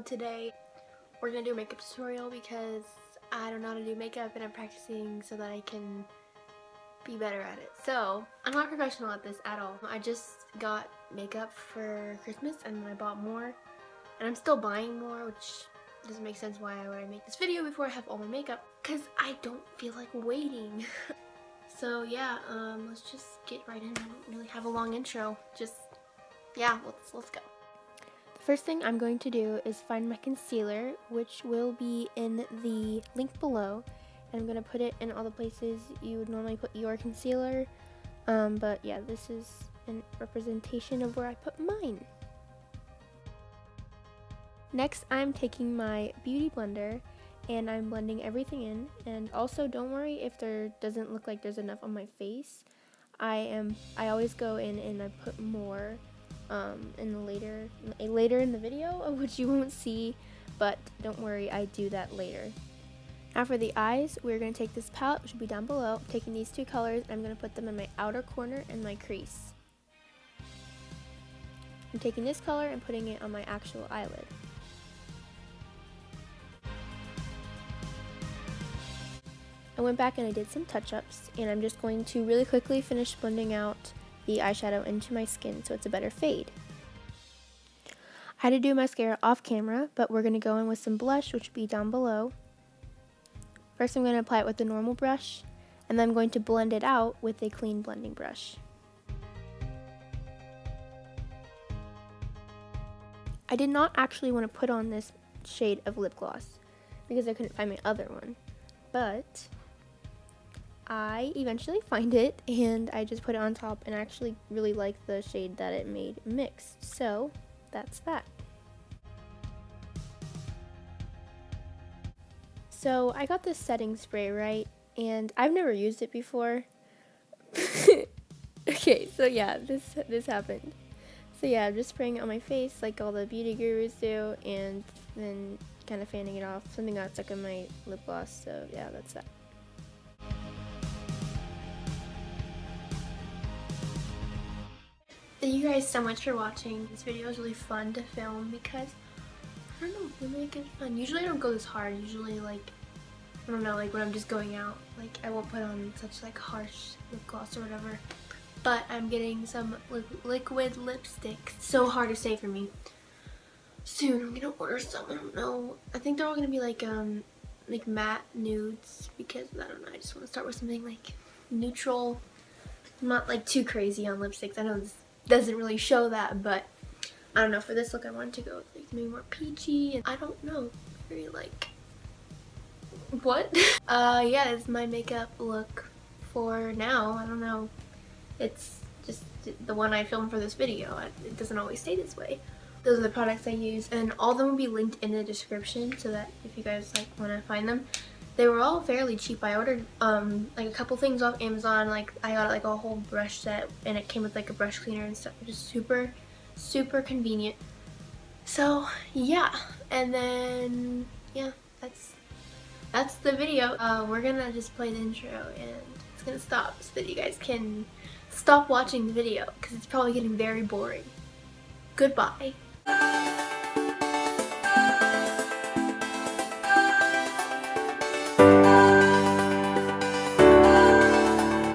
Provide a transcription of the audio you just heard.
today we're gonna do a makeup tutorial because I don't know how to do makeup and I'm practicing so that I can be better at it. So I'm not professional at this at all. I just got makeup for Christmas and then I bought more and I'm still buying more, which doesn't make sense why I would make this video before I have all my makeup because I don't feel like waiting. So yeah, let's just get right in. I don't really have a long intro. Just yeah, let's go. The first thing I'm going to do is find my concealer, which will be in the link below, and I'm going to put it in all the places you would normally put your concealer, but yeah, this is a representation of where I put mine. Next, I'm taking my beauty blender and I'm blending everything in, and also don't worry if there doesn't look like there's enough on my face. I always go in and I put more later in the video, which you won't see, but don't worry, I do that later. Now for the eyes, we're going to take this palette, which will be down below. I'm taking these two colors and I'm going to put them in my outer corner and my crease. I'm taking this color and putting it on my actual eyelid. I went back and I did some touch-ups, and I'm just going to really quickly finish blending out the eyeshadow into my skin so it's a better fade. I had to do mascara off camera, but we're going to go in with some blush, which will be down below. First I'm going to apply it with the normal brush, and then I'm going to blend it out with a clean blending brush. I did not actually want to put on this shade of lip gloss because I couldn't find my other one, but I eventually find it and I just put it on top, and I actually really like the shade that it made mixed, so that's that. So I got this setting spray, right, and I've never used it before. Okay, so yeah, this happened. So yeah, I'm just spraying it on my face like all the beauty gurus do, and then kind of fanning it off. Something got stuck in my lip gloss, so yeah, that's that. Thank you guys so much for watching. This video is really fun to film because, I don't know, they make it fun. Usually I don't go this hard. Usually, like, I don't know, like when I'm just going out, like I won't put on such like harsh lip gloss or whatever. But I'm getting some liquid lipstick. So hard to say for me. Soon I'm gonna order some. I don't know. I think they're all gonna be like matte nudes because I don't know. I just want to start with something like neutral. I'm not like too crazy on lipsticks. I know this doesn't really show that, but I don't know, for this look I wanted to go with like maybe more peachy, and I don't know, very like what? Yeah, it's my makeup look for now. I don't know, it's just the one I filmed for this video. It doesn't always stay this way. Those are the products I use, and all of them will be linked in the description so that if you guys like want to find them. They were all fairly cheap. I ordered like a couple things off Amazon. Like I got like a whole brush set and it came with like a brush cleaner and stuff. Just super convenient. So yeah, and then yeah, that's the video. We're gonna just play the intro and it's gonna stop so that you guys can stop watching the video because it's probably getting very boring. Goodbye.